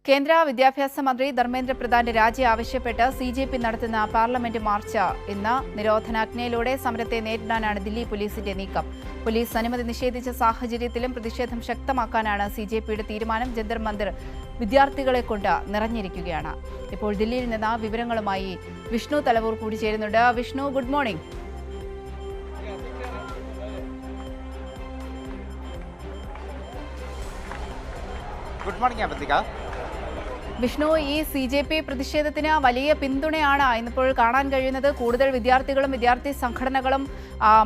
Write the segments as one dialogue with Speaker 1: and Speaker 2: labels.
Speaker 1: കേന്ദ്ര വിദ്യാഭ്യാസ മന്ത്രി ധർമ്മേന്ദ്ര പ്രധാന്റെ രാജി ആവശ്യപ്പെട്ട് സിജെപി നടത്തുന്ന പാർലമെന്റ് മാർച്ച് ഇന്ന് നിരോധനാജ്ഞയിലൂടെ സമരത്തെ നേരിടാനാണ് ദില്ലി പോലീസിന്റെ നീക്കം. പോലീസ് അനുമതി നിഷേധിച്ച സാഹചര്യത്തിലും പ്രതിഷേധം ശക്തമാക്കാനാണ് സിജെപിയുടെ തീരുമാനം. ജന്തർ മന്ദിർ വിദ്യാർത്ഥികളെ കൊണ്ട് നിറഞ്ഞിരിക്കുകയാണ്. ഇപ്പോൾ ദില്ലിയിൽ നിന്ന് വിവരങ്ങളുമായി വിഷ്ണു തലവൂർ കൂടി ചേരുന്നുണ്ട്. Vishnu, good morning.
Speaker 2: Good morning Abanthika.
Speaker 1: Vishnu, ഈ സിജെപി പ്രതിഷേധത്തിന് വലിയ പിന്തുണയാണ് ഇന്നിപ്പോൾ കാണാൻ കഴിയുന്നത്. കൂടുതൽ വിദ്യാർത്ഥികളും വിദ്യാർത്ഥി സംഘടനകളും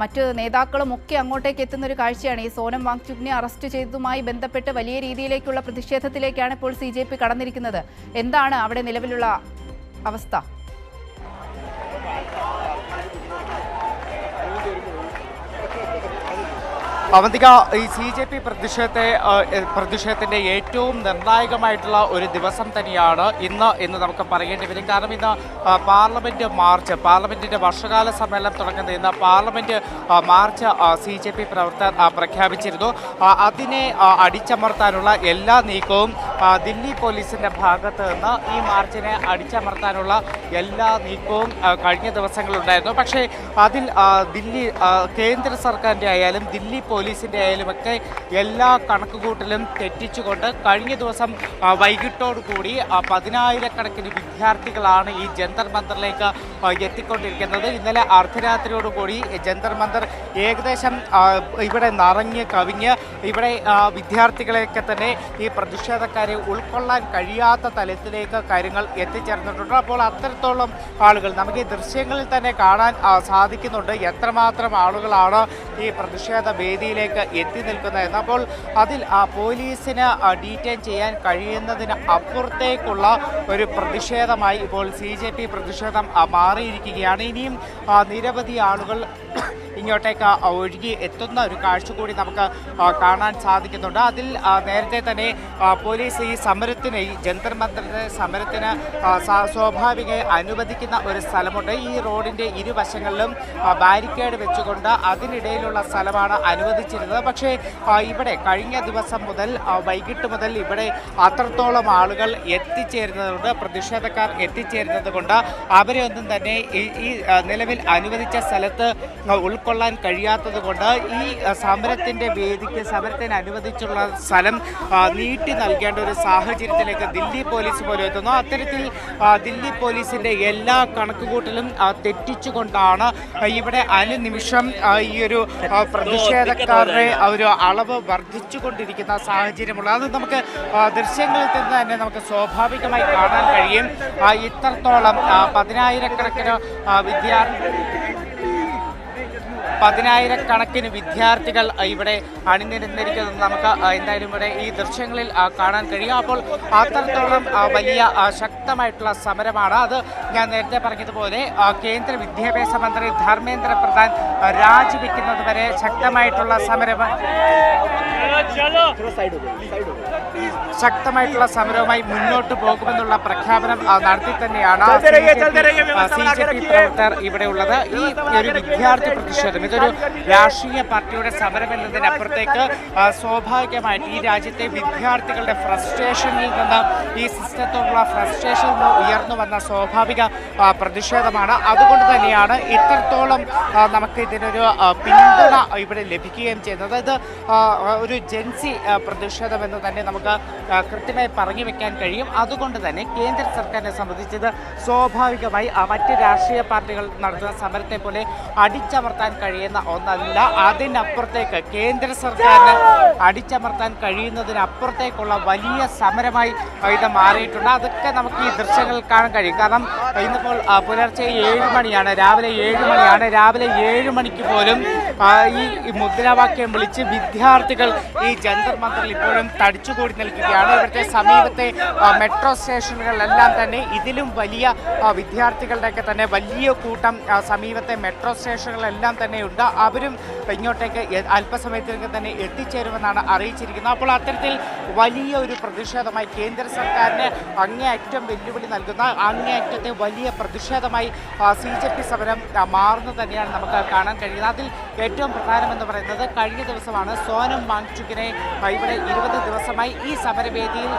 Speaker 1: മറ്റു നേതാക്കളും ഒക്കെ അങ്ങോട്ടേക്ക് എത്തുന്ന ഒരു കാഴ്ചയാണ്. ഈ സോനം വാങ്ചുക്കിനെ അറസ്റ്റ് ചെയ്തതുമായി ബന്ധപ്പെട്ട് വലിയ രീതിയിലേക്കുള്ള പ്രതിഷേധത്തിലേക്കാണ് ഇപ്പോൾ സിജെപി കടന്നിരിക്കുന്നത്. എന്താണ് അവിടെ നിലവിലുള്ള അവസ്ഥ?
Speaker 2: അവന്തിക, ഈ സിജെപി പ്രതിഷേധത്തിന്റെ ഏറ്റവും നിർണായകമായിട്ടുള്ള ഒരു ദിവസം തന്നെയാണ് ഇന്ന് എന്ന് നമുക്ക് പറയേണ്ടി വരും. കാരണം ഇന്ന് പാർലമെന്റ് മാർച്ച്, പാർലമെന്റിന്റെ വർഷകാല സമ്മേളനം തുടങ്ങുന്ന ഇന്ന് പാർലമെന്റ് മാർച്ച് സിജെപി പ്രവർത്തകർ പ്രഖ്യാപിച്ചിരുന്നു. അതിനെ അടിച്ചമർത്താനുള്ള എല്ലാ നീക്കവും ദില്ലി പോലീസിന്റെ ഭാഗത്ത് നിന്ന് ഈ മാർച്ചിനെ അടിച്ചമർത്താനുള്ള എല്ലാ നീക്കവും കഴിഞ്ഞ ദിവസങ്ങളിലുണ്ടായിരുന്നു. പക്ഷേ അതിൽ ദില്ലി കേന്ദ്ര സർക്കാരിൻ്റെ ആയാലും ദില്ലി പോലീസിൻ്റെ ആയാലുമൊക്കെ എല്ലാ കണക്കുകൂട്ടലും തെറ്റിച്ചുകൊണ്ട് കഴിഞ്ഞ ദിവസം വൈകിട്ടോടുകൂടി 10,000-കണക്കിന് വിദ്യാർത്ഥികളാണ് ഈ ജന്തർ മന്ദിറിലേക്ക് എത്തിക്കൊണ്ടിരിക്കുന്നത്. ഇന്നലെ അർദ്ധരാത്രിയോടുകൂടി ജന്തർ മന്ദിർ ഏകദേശം ഇവിടെ നിറഞ്ഞ് കവിഞ്ഞ് ഇവിടെ വിദ്യാർത്ഥികളെയൊക്കെ തന്നെ ഈ പ്രതിഷേധക്കാരെ ഉൾക്കൊള്ളാൻ കഴിയാത്ത തലത്തിലേക്ക് കാര്യങ്ങൾ എത്തിച്ചേർന്നിട്ടുണ്ട്. അപ്പോൾ അത്തരത്തോളം ആളുകൾ നമുക്ക് ഈ ദൃശ്യങ്ങളിൽ തന്നെ കാണാൻ സാധിക്കുന്നുണ്ട് എത്രമാത്രം ആളുകളാണ് ഈ പ്രതിഷേധ വേദിയിലേക്ക് എത്തി നിൽക്കുന്നത്. അപ്പോൾ അതിൽ പോലീസിന് ഡീറ്റെയിൻ ചെയ്യാൻ കഴിയുന്നതിന് അപ്പുറത്തേക്കുള്ള ഒരു പ്രതിഷേധമായി ഇപ്പോൾ സിജെപി പ്രതിഷേധം മാറിയിരിക്കുകയാണ്. ഇനിയും നിരവധി ആളുകൾ ഇങ്ങോട്ടേക്ക് ഒഴുകി എത്തുന്ന ഒരു കാഴ്ച കൂടി നമുക്ക് കാണാൻ സാധിക്കുന്നുണ്ട്. അതിൽ നേരത്തെ തന്നെ പോലീസ് ഈ സമരത്തിന്, ഈ ജന്തർ മന്ദിറിന്റെ സമരത്തിന് സ്വാഭാവികമായി അനുവദിക്കുന്ന ഒരു സ്ഥലമുണ്ട്. ഈ റോഡിൻ്റെ ഇരുവശങ്ങളിലും ബാരിക്കേഡ് വെച്ചുകൊണ്ട് അതിനിടയിലുള്ള സ്ഥലമാണ് അനുവദിച്ചിരുന്നത്. പക്ഷേ ഇവിടെ കഴിഞ്ഞ ദിവസം മുതൽ വൈകിട്ട് മുതൽ ഇവിടെ അത്രത്തോളം ആളുകൾ എത്തിച്ചേരുന്നതുകൊണ്ട്, പ്രതിഷേധക്കാർ എത്തിച്ചേരുന്നത് കൊണ്ട് അവരെ ഒന്നും തന്നെ ഈ നിലവിൽ അനുവദിച്ച സ്ഥലത്ത് ഉൾക്കൊള്ളാൻ കഴിയാത്തത് കൊണ്ട് ഈ സമരത്തിൻ്റെ വേദിക്ക്, സമരത്തിന് അനുവദിച്ചുള്ള സ്ഥലം നീട്ടി നൽകേണ്ട ഒരു സാഹചര്യത്തിലേക്ക് ദില്ലി പോലീസ് പോലും എത്തുന്നു. അത്തരത്തിൽ ദില്ലി പോലീസിൻ്റെ എല്ലാ കണക്കുകൂട്ടലും തെറ്റിച്ചുകൊണ്ടാണ് ഇവിടെ അനുനിമിഷം ഈ ഒരു പ്രതിഷേധക്കാരുടെ ഒരു അളവ് വർദ്ധിച്ചുകൊണ്ടിരിക്കുന്ന സാഹചര്യമുള്ളത്. അത് നമുക്ക് ദൃശ്യങ്ങളിൽ നിന്ന് തന്നെ നമുക്ക് സ്വാഭാവികമായി കാണാൻ കഴിയും. ഇത്രത്തോളം 10,000-കണക്കിന് വിദ്യാർത്ഥികൾ ഇവിടെ അണിനിരന്നിരിക്കുന്നത് നമുക്ക് എന്തായാലും ഇവിടെ ഈ ദൃശ്യങ്ങളിൽ കാണാൻ കഴിയും. അപ്പോൾ അത്രത്തോളം വലിയ ശക്തമായിട്ടുള്ള സമരമാണ്. അത് ഞാൻ നേരത്തെ പറഞ്ഞതുപോലെ കേന്ദ്ര വിദ്യാഭ്യാസ മന്ത്രി ധർമ്മേന്ദ്ര പ്രധാൻ രാജിവെക്കുന്നത് വരെ ശക്തമായിട്ടുള്ള സമരവുമായി മുന്നോട്ട് പോകുമെന്നുള്ള പ്രഖ്യാപനം നടത്തി തന്നെയാണ് സിജെപി പ്രവർത്തകർ ഇവിടെ ഉള്ളത്. ഈ ഒരു വിദ്യാർത്ഥി പ്രതിഷേധം ഇതൊരു രാഷ്ട്രീയ പാർട്ടിയുടെ സമരം എന്നതിനപ്പുറത്തേക്ക് സ്വാഭാവികമായിട്ട് ഈ രാജ്യത്തെ വിദ്യാർത്ഥികളുടെ ഫ്രസ്ട്രേഷനിൽ നിന്ന്, ഈ സിസ്റ്റത്തോടുള്ള ഫ്രസ്ട്രേഷനിൽ നിന്ന് ഉയർന്നു വന്ന സ്വാഭാവിക പ്രതിഷേധമാണ്. അതുകൊണ്ട് തന്നെയാണ് ഇത്രത്തോളം നമുക്ക് ഇതിനൊരു പിന്തുണ ഇവിടെ ലഭിക്കുകയും ചെയ്യുന്നത്. ഇത് ഒരു ജൻസി പ്രതിഷേധം എന്ന് തന്നെ നമുക്ക് കൃത്യമായി പറഞ്ഞു വെക്കാൻ കഴിയും. അതുകൊണ്ട് തന്നെ കേന്ദ്ര സർക്കാരിനെ സംബന്ധിച്ചത് സ്വാഭാവികമായി മറ്റ് രാഷ്ട്രീയ പാർട്ടികൾ നടത്തുന്ന സമരത്തെ പോലെ അടിച്ചമർത്താൻ കഴിയുന്ന ഒന്നല്ല. അതിനപ്പുറത്തേക്ക് കേന്ദ്ര സർക്കാരിന് അടിച്ചമർത്താൻ കഴിയുന്നതിനപ്പുറത്തേക്കുള്ള വലിയ സമരമായി ഇത് മാറിയിട്ടുണ്ട്. അതൊക്കെ നമുക്ക് ഈ ദൃശ്യങ്ങളിൽ കാണാൻ കഴിയും. കാരണം ഇന്നിപ്പോൾ പുലർച്ചെ 7 മണിയാണ്, രാവിലെ 7 മണിയാണ്. രാവിലെ 7 മണിക്ക് പോലും ഈ മുദ്രാവാക്യം വിളിച്ച് വിദ്യാർത്ഥികൾ ഈ ജന്തർ മന്ദിറിൽ ഇപ്പോഴും തടിച്ചുകൂടി നിൽക്കുകയാണ്. ഇവിടുത്തെ സമീപത്തെ മെട്രോ സ്റ്റേഷനുകളിലെല്ലാം തന്നെ ഇതിലും വലിയ വിദ്യാർത്ഥികളുടെയൊക്കെ തന്നെ വലിയ കൂട്ടം സമീപത്തെ മെട്രോ സ്റ്റേഷനുകളെല്ലാം തന്നെയുണ്ട്. അവരും ഇങ്ങോട്ടേക്ക് അല്പസമയത്തിലേക്ക് തന്നെ എത്തിച്ചേരുമെന്നാണ് അറിയിച്ചിരിക്കുന്നത്. അപ്പോൾ അത്തരത്തിൽ വലിയ ഒരു പ്രതിഷേധമായി കേന്ദ്ര സർക്കാരിന് അങ്ങേയറ്റം വെല്ലുവിളി നൽകുന്ന, അങ്ങേയറ്റത്തെ വലിയ പ്രതിഷേധമായി സിജെപി സമരം മാറുന്നത് തന്നെയാണ് നമുക്ക് കാണാൻ കഴിയുന്നത്. അതിൽ ഏറ്റവും പ്രധാനമെന്ന് പറയുന്നത് കഴിഞ്ഞ ദിവസമാണ് സോനം വാങ്ചുക്കിനെ ഇവിടെ 20 ദിവസമായി ഈ സമരവേദിയിൽ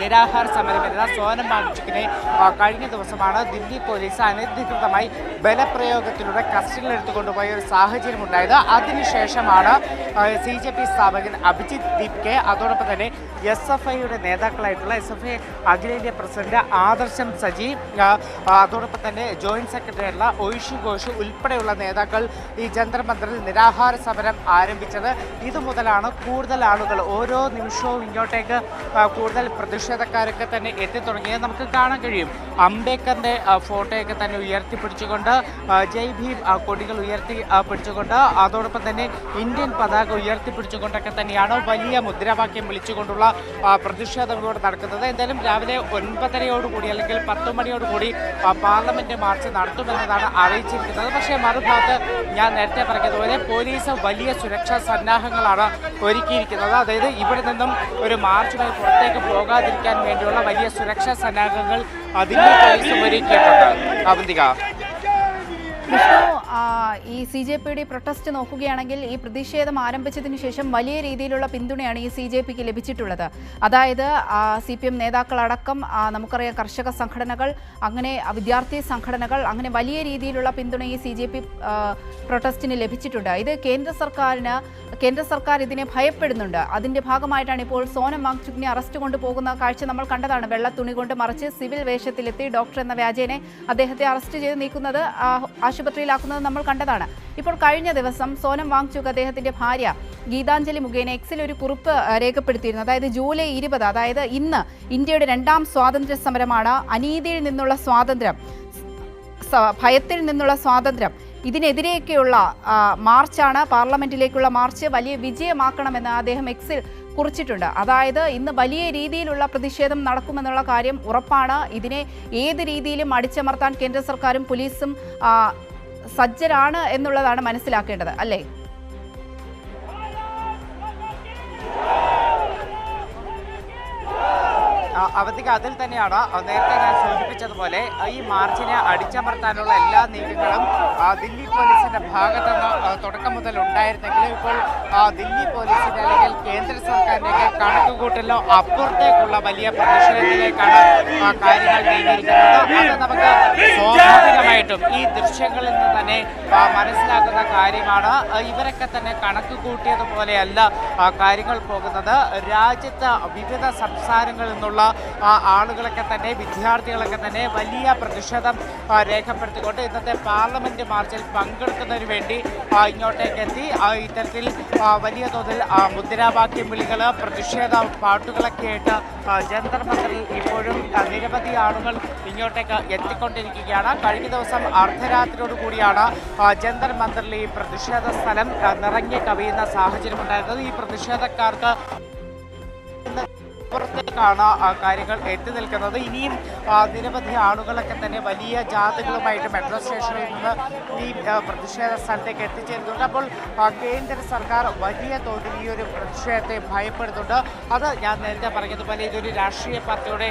Speaker 2: നിരാഹാര സമരമിരുന്ന സോനം വാങ്ചുക്കിനെ കഴിഞ്ഞ ദിവസമാണ് ദില്ലി പോലീസ് അനധികൃതമായി ബലപ്രയോഗത്തിലൂടെ കസ്റ്റഡിയിലെടുത്തു കൊണ്ടുപോയ ഒരു സാഹചര്യം ഉണ്ടായത്. അതിനുശേഷമാണ് CJP സ്ഥാപകൻ അഭിജിത്ത് ദീപ്കെ, അതോടൊപ്പം തന്നെ SFIയുടെ നേതാക്കളായിട്ടുള്ള SFI അഖിലേന്ത്യാ പ്രസിഡന്റ് ആദർശം സജി, അതോടൊപ്പം തന്നെ ജോയിന്റ് സെക്രട്ടറി ആയിട്ടുള്ള ഒയ്ഷി ഘോഷ് ഉൾപ്പെടെയുള്ള നേതാക്കൾ ഈ ജന്തർ മന്ദറിൽ നിരാഹാര സമരം ആരംഭിച്ചത്. ഇതുമുതലാണ് കൂടുതൽ ആളുകൾ ഓരോ നിമിഷവും ഇങ്ങോട്ടേക്ക് കൂടുതൽ പ്രതിഷേധക്കാരൊക്കെ തന്നെ എത്തിത്തുടങ്ങിയത് നമുക്ക് കാണാൻ കഴിയും. അംബേദ്കറിന്റെ ഫോട്ടോയൊക്കെ തന്നെ ഉയർത്തിപ്പിടിച്ചുകൊണ്ട് ജയ് ഭീം കൊടികൾ പിടിച്ചുകൊണ്ട് അതോടൊപ്പം തന്നെ ഇന്ത്യൻ പതാക ഉയർത്തിപ്പിടിച്ചുകൊണ്ടൊക്കെ തന്നെയാണ് വലിയ മുദ്രാവാക്യം വിളിച്ചുകൊണ്ടുള്ള പ്രതിഷേധം ഇവിടെ നടക്കുന്നത്. എന്തായാലും രാവിലെ 9:30 അല്ലെങ്കിൽ 10 മണിയോടുകൂടി പാർലമെന്റ് മാർച്ച് നടത്തുമെന്നതാണ് അറിയിച്ചിരിക്കുന്നത്. പക്ഷേ മറുഭാഗത്ത് ഞാൻ നേരത്തെ പറഞ്ഞതുപോലെ പോലീസ് വലിയ സുരക്ഷാ സന്നാഹങ്ങളാണ് ഒരുക്കിയിരിക്കുന്നത്. അതായത് ഇവിടെ നിന്നും ഒരു മാർച്ചുമായി പുറത്തേക്ക് പോകാതിരിക്കാൻ വേണ്ടിയുള്ള വലിയ സുരക്ഷാ സന്നാഹങ്ങൾ ദില്ലി പോലീസ് ഒരുക്കിയിട്ടുണ്ട്. അവന്തിക,
Speaker 1: വിഷ്ണു, ഈ CJPയുടെ പ്രൊട്ടസ്റ്റ് നോക്കുകയാണെങ്കിൽ ഈ പ്രതിഷേധം ആരംഭിച്ചതിന് ശേഷം വലിയ രീതിയിലുള്ള പിന്തുണയാണ് ഈ CJPക്ക് ലഭിച്ചിട്ടുള്ളത്. അതായത് CPM നേതാക്കളടക്കം നമുക്കറിയാം കർഷക സംഘടനകൾ, അങ്ങനെ വിദ്യാർത്ഥി സംഘടനകൾ, അങ്ങനെ വലിയ രീതിയിലുള്ള പിന്തുണ ഈ CJP പ്രൊട്ടസ്റ്റിന് ലഭിച്ചിട്ടുണ്ട്. ഇത് കേന്ദ്ര സർക്കാർ ഇതിനെ ഭയപ്പെടുന്നുണ്ട്. അതിന്റെ ഭാഗമായിട്ടാണ് ഇപ്പോൾ സോനം വാങ്ചുക്കിനെ അറസ്റ്റ് കൊണ്ടുപോകുന്ന കാഴ്ച നമ്മൾ കണ്ടതാണ്. വെള്ള തുണി കൊണ്ട് മറിച്ച് സിവിൽ വേഷത്തിലെത്തി ഡോക്ടർ എന്ന വ്യാജേനെ അദ്ദേഹത്തെ അറസ്റ്റ് ചെയ്ത് നീക്കുന്നത്, ആശുപത്രിയിലാക്കുന്നത് നമ്മൾ കണ്ടതാണ്. ഇപ്പോൾ കഴിഞ്ഞ ദിവസം സോനം വാങ്ചുക് അദ്ദേഹത്തിന്റെ ഭാര്യ ഗീതാഞ്ജലി മുഖേന എക്സിൽ ഒരു കുറിപ്പ് രേഖപ്പെടുത്തിയിരുന്നു. അതായത് ജൂലൈ 20, അതായത് ഇന്ന് ഇന്ത്യയുടെ 2ാം സ്വാതന്ത്ര്യ സമരമാണ്. അനീതിയിൽ നിന്നുള്ള സ്വാതന്ത്ര്യം, ഭയത്തിൽ നിന്നുള്ള സ്വാതന്ത്ര്യം, ഇതിനെതിരെയൊക്കെയുള്ള മാർച്ചാണ്, പാർലമെന്റിലേക്കുള്ള മാർച്ച് വലിയ വിജയമാക്കണമെന്ന് അദ്ദേഹം എക്സിൽ കുറിച്ചിട്ടുണ്ട്. അതായത് ഇന്ന് വലിയ രീതിയിലുള്ള പ്രതിഷേധം നടക്കുമെന്നുള്ള കാര്യം ഉറപ്പാണ്. ഇതിനെ ഏത് രീതിയിലും അടിച്ചമർത്താൻ കേന്ദ്ര സർക്കാരും പോലീസും സജ്ജരാണ് എന്നുള്ളതാണ് മനസ്സിലാക്കേണ്ടത്, അല്ലേ?
Speaker 2: അവധിക്ക് അതിൽ തന്നെയാണ് നേരത്തെ ഞാൻ സൂചിപ്പിച്ചതുപോലെ ഈ മാർച്ചിനെ അടിച്ചമർത്താനുള്ള എല്ലാ നീക്കങ്ങളും ദില്ലി പോലീസിന്റെ ഭാഗത്തുനിന്ന് തുടക്കം മുതൽ ഉണ്ടായിരുന്നെങ്കിലും ഇപ്പോൾ ദില്ലി പോലീസിന്റെ അല്ലെങ്കിൽ കേന്ദ്ര സർക്കാരിന്റെ കണക്കുകൂട്ടലോ അപ്പുറത്തേക്കുള്ള വലിയ പ്രതിഷേധത്തിലേക്കാണ് കാര്യങ്ങൾ നീങ്ങിയിരിക്കുന്നത്. അത് നമുക്ക് സ്വാഭാവികമായിട്ടും ഈ ദൃശ്യങ്ങളിൽ നിന്ന് തന്നെ മനസ്സിലാക്കുന്ന കാര്യമാണ്. ഇവരൊക്കെ തന്നെ കണക്ക് കൂട്ടിയതുപോലെയല്ല കാര്യങ്ങൾ പോകുന്നത്. രാജ്യത്ത് വിവിധ സംസ്ഥാനങ്ങളിൽ നിന്നുള്ള ആളുകളൊക്കെ തന്നെ, വിദ്യാർത്ഥികളൊക്കെ തന്നെ വലിയ പ്രതിഷേധം രേഖപ്പെടുത്തിക്കൊണ്ട് ഇന്നത്തെ പാർലമെന്റ് മാർച്ചിൽ പങ്കെടുക്കുന്നതിന് വേണ്ടി ഇങ്ങോട്ടേക്ക് എത്തി. ഇത്തരത്തിൽ വലിയ തോതിൽ മുദ്രാവാക്യം വിളികൾ, പ്രതിഷേധ പാട്ടുകളൊക്കെ ആയിട്ട് ജന്തർ മന്ദറിൽ ഇപ്പോഴും നിരവധി ആളുകൾ ഇങ്ങോട്ടേക്ക് എത്തിക്കൊണ്ടിരിക്കുകയാണ്. കഴിഞ്ഞ ദിവസം അർദ്ധരാത്രിയോട് കൂടിയാണ് ജന്തർ മന്ദറിൽ ഈ പ്രതിഷേധ സ്ഥലം നിറഞ്ഞു കവിയുന്ന സാഹചര്യം ഉണ്ടായിരുന്നത്. ഈ പ്രതിഷേധക്കാർക്ക് പുറത്തേക്കാണ് കാര്യങ്ങൾ എത്തി നിൽക്കുന്നത്. ഇനിയും നിരവധി ആളുകളൊക്കെ തന്നെ വലിയ ജാഥകളുമായിട്ട് മെട്രോ സ്റ്റേഷനിൽ നിന്ന് ഈ പ്രതിഷേധ സ്ഥലത്തേക്ക് എത്തിച്ചേരുന്നുണ്ട്. അപ്പോൾ കേന്ദ്ര സർക്കാർ വലിയ തോതിൽ ഈ ഒരു പ്രതിഷേധത്തെ ഭയപ്പെടുന്നുണ്ട്. അത് ഞാൻ നേരത്തെ പറഞ്ഞതുപോലെ ഇതൊരു രാഷ്ട്രീയ പാർട്ടിയുടെ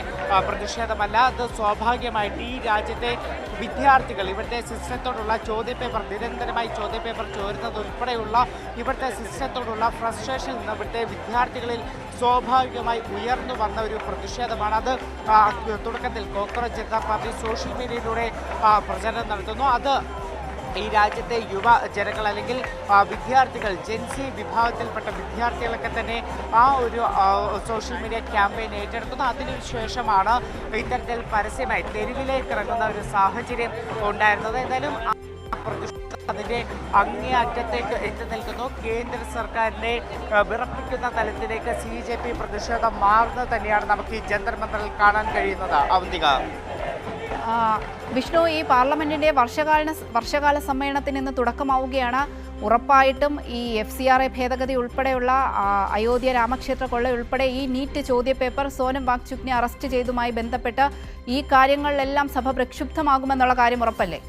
Speaker 2: പ്രതിഷേധമല്ല. അത് സ്വാഭാവികമായിട്ട് ഈ രാജ്യത്തെ വിദ്യാർത്ഥികൾ, ഇവിടുത്തെ സിസ്റ്റത്തോടുള്ള ചോദ്യപേപ്പർ, നിരന്തരമായി ചോദ്യപേപ്പർ ചോരുന്നത് ഉൾപ്പെടെയുള്ള ഇവിടുത്തെ സിസ്റ്റത്തോടുള്ള ഫ്രസ്ട്രേഷൻ നിന്ന് ഇവിടുത്തെ വിദ്യാർത്ഥികളിൽ സ്വാഭാവികമായി ഉയർന്നു വന്ന ഒരു പ്രതിഷേധമാണ്. അത് തുടക്കത്തിൽ കോക്രോച്ച് ജനതാ പാർട്ടി സോഷ്യൽ മീഡിയയിലൂടെ പ്രചരണം നടത്തുന്നു. അത് ഈ രാജ്യത്തെ യുവജനങ്ങൾ അല്ലെങ്കിൽ വിദ്യാർത്ഥികൾ, ജെൻസി വിഭാഗത്തിൽപ്പെട്ട വിദ്യാർത്ഥികളൊക്കെ തന്നെ ആ ഒരു സോഷ്യൽ മീഡിയ ക്യാമ്പയിൻ ഏറ്റെടുക്കുന്നു. അതിനുശേഷമാണ് ഇത്തരത്തിൽ പരസ്യമായി തെരുവിലേക്ക് ഇറങ്ങുന്ന ഒരു സാഹചര്യം ഉണ്ടായിരുന്നത്. എന്തായാലും അതിന്റെ അങ്ങേയറ്റത്തേക്ക് എത്തി നിൽക്കുന്നു. കേന്ദ്ര സർക്കാരിനെ വിറപ്പിക്കുന്ന തലത്തിലേക്ക് CJP പ്രതിഷേധം മാറുന്നത് തന്നെയാണ് നമുക്ക് ഈ ജന്തർ മന്ദറിൽ കാണാൻ കഴിയുന്നത്. അവന്തിക,
Speaker 1: വിഷ്ണു, ഈ പാർലമെന്റിന്റെ വർഷകാല സമ്മേളനത്തിന് ഇന്ന് തുടക്കമാവുകയാണ്. ഉറപ്പായിട്ടും ഈ FCRA ഭേദഗതി ഉൾപ്പെടെയുള്ള അയോധ്യ രാമക്ഷേത്ര കൊള്ള ഉൾപ്പെടെ ഈ നീറ്റ് ചോദ്യപേപ്പർ, സോനം വാങ്ചുക്കിനെ അറസ്റ്റ് ചെയ്തതുമായി ബന്ധപ്പെട്ട് ഈ കാര്യങ്ങളിലെല്ലാം സഭ പ്രക്ഷുബ്ധമാകുമെന്നുള്ള കാര്യം ഉറപ്പല്ലേ?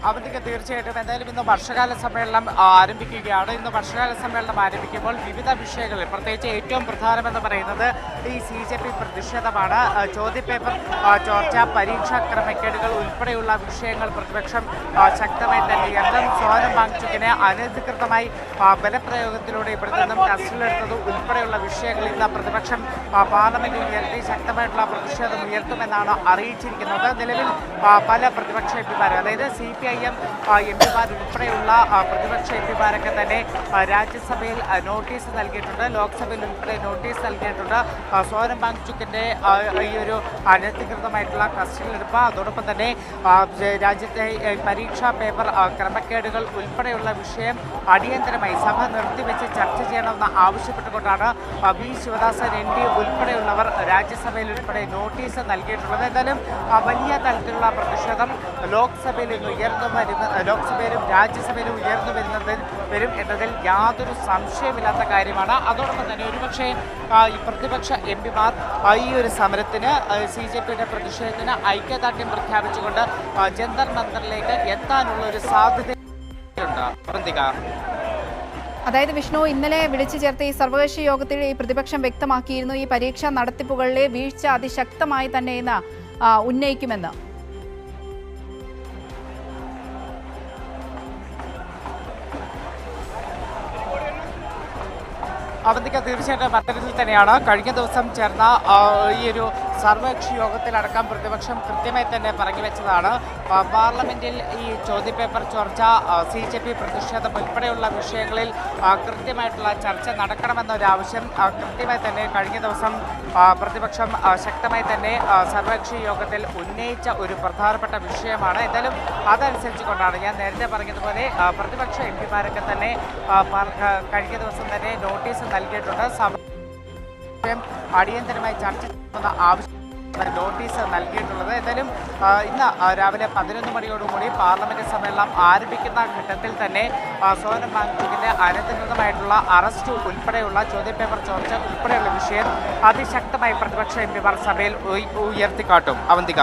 Speaker 2: അവധിക്ക് തീർച്ചയായിട്ടും എന്തായാലും ഇന്ന് വർഷകാല സമ്മേളനം ആരംഭിക്കുകയാണ്. ഇന്ന് വർഷകാല സമ്മേളനം ആരംഭിക്കുമ്പോൾ വിവിധ വിഷയങ്ങളിൽ പ്രത്യേകിച്ച് ഏറ്റവും പ്രധാനമെന്ന് പറയുന്നത് ഈ CJP പ്രതിഷേധമാണ്. ചോദ്യപേപ്പർ ചോർച്ച, പരീക്ഷാ ക്രമക്കേടുകൾ ഉൾപ്പെടെയുള്ള വിഷയങ്ങൾ പ്രതിപക്ഷം ശക്തമായി തന്നെ ഉയർത്തും. സോനം വാങ്ചുക്കിനെ അനധികൃതമായി ബലപ്രയോഗത്തിലൂടെ ഇവിടെ നിന്നും കസ്റ്റഡിയിലെടുത്തത് ഉൾപ്പെടെയുള്ള വിഷയങ്ങൾ ഇന്ന് പ്രതിപക്ഷം പാർലമെന്റിൽ ഉയർത്തി ശക്തമായിട്ടുള്ള പ്രതിഷേധം ഉയർത്തുമെന്നാണ് അറിയിച്ചിരിക്കുന്നത്. നിലവിൽ പല പ്രതിപക്ഷ എംപിമാരും, അതായത് CPIM എംപിമാർ ഉൾപ്പെടെയുള്ള പ്രതിപക്ഷ എംപിമാരൊക്കെ തന്നെ രാജ്യസഭയിൽ നോട്ടീസ് നൽകിയിട്ടുണ്ട്, ലോക്സഭയിൽ ഉൾപ്പെടെ നോട്ടീസ് നൽകിയിട്ടുണ്ട്. സോനം വാങ്ചുക്കിൻ്റെ ഈ ഒരു അനധികൃതമായിട്ടുള്ള കസ്റ്റഡിയിലെടുപ്പ്, അതോടൊപ്പം തന്നെ രാജ്യത്തെ പരീക്ഷാ പേപ്പർ ക്രമക്കേടുകൾ ഉൾപ്പെടെയുള്ള വിഷയം അടിയന്തരമായി സഭ നിർത്തിവെച്ച് ചർച്ച ചെയ്യണമെന്ന് ആവശ്യപ്പെട്ടുകൊണ്ടാണ് V. ശിവദാസൻ MD ഉൾപ്പെടെയുള്ളവർ രാജ്യസഭയിൽ ഉൾപ്പെടെ നോട്ടീസ് നൽകിയിട്ടുള്ളത്. എന്തായാലും വലിയ തരത്തിലുള്ള പ്രതിഷേധം ലോക്സഭയിലും രാജ്യസഭയിലും ഉയർന്നു വരും എന്നതിൽ യാതൊരു സംശയമില്ലാത്ത കാര്യമാണ്. അതോടൊപ്പം തന്നെ ഒരുപക്ഷെ ഈ പ്രതിപക്ഷ എംപിമാർ ഈ ഒരു സമരത്തിന് CJPയുടെ പ്രതിഷേധത്തിന് ഐക്യദാർഢ്യം പ്രഖ്യാപിച്ചുകൊണ്ട് ജന്തർ മന്ദറിലേക്ക് എത്താനുള്ള ഒരു സാധ്യതയുണ്ട്.
Speaker 1: അതായത് വിഷ്ണു, ഇന്നലെ വിളിച്ചു ചേർത്ത ഈ സർവകക്ഷി യോഗത്തിൽ ഈ പ്രതിപക്ഷം വ്യക്തമാക്കിയിരുന്നു ഈ പരീക്ഷാ നടത്തിപ്പുകളിലെ വീഴ്ച അതിശക്തമായി തന്നെ ഇന്ന് ഉന്നയിക്കുമെന്ന്.
Speaker 2: അവധിക്ക് തീർച്ചയായിട്ടും അത്തരത്തിൽ തന്നെയാണ്. കഴിഞ്ഞ ദിവസം ചേർന്ന ഈ ഒരു സർവകക്ഷി യോഗത്തിലടക്കം പ്രതിപക്ഷം കൃത്യമായി തന്നെ പറഞ്ഞു വെച്ചതാണ് പാർലമെന്റിൽ ഈ ചോദ്യപേപ്പർ ചോർച്ച, CJP പ്രതിഷേധം ഉൾപ്പെടെയുള്ള വിഷയങ്ങളിൽ കൃത്യമായിട്ടുള്ള ചർച്ച നടക്കണമെന്നൊരാവശ്യം കൃത്യമായി തന്നെ കഴിഞ്ഞ ദിവസം പ്രതിപക്ഷം ശക്തമായി തന്നെ സർവകക്ഷി യോഗത്തിൽ ഉന്നയിച്ച ഒരു പ്രധാനപ്പെട്ട വിഷയമാണ്. എന്തായാലും അതനുസരിച്ച് കൊണ്ടാണ് ഞാൻ നേരത്തെ പറഞ്ഞതുപോലെ പ്രതിപക്ഷ എംപിമാരൊക്കെ തന്നെ കഴിഞ്ഞ ദിവസം തന്നെ നോട്ടീസ് നൽകിയിട്ടുണ്ട്. അടിയന്തരമായി ചർച്ച ചെയ്യുന്ന ആവശ്യം നോട്ടീസ് നൽകിയിട്ടുള്ളത്. എന്തായാലും ഇന്ന് രാവിലെ 11 മണിയോടുകൂടി പാർലമെന്റ് സമ്മേളനം ആരംഭിക്കുന്ന ഘട്ടത്തിൽ തന്നെ സോനം വാങ്ചുക്കിന്റെ അനധികൃതമായിട്ടുള്ള അറസ്റ്റ് ഉൾപ്പെടെയുള്ള ചോദ്യപേപ്പർ ചോർച്ച ഉൾപ്പെടെയുള്ള വിഷയം അതിശക്തമായി പ്രതിപക്ഷ എംപിമാർ സഭയിൽ ഉയർത്തിക്കാട്ടും. അവന്തിക.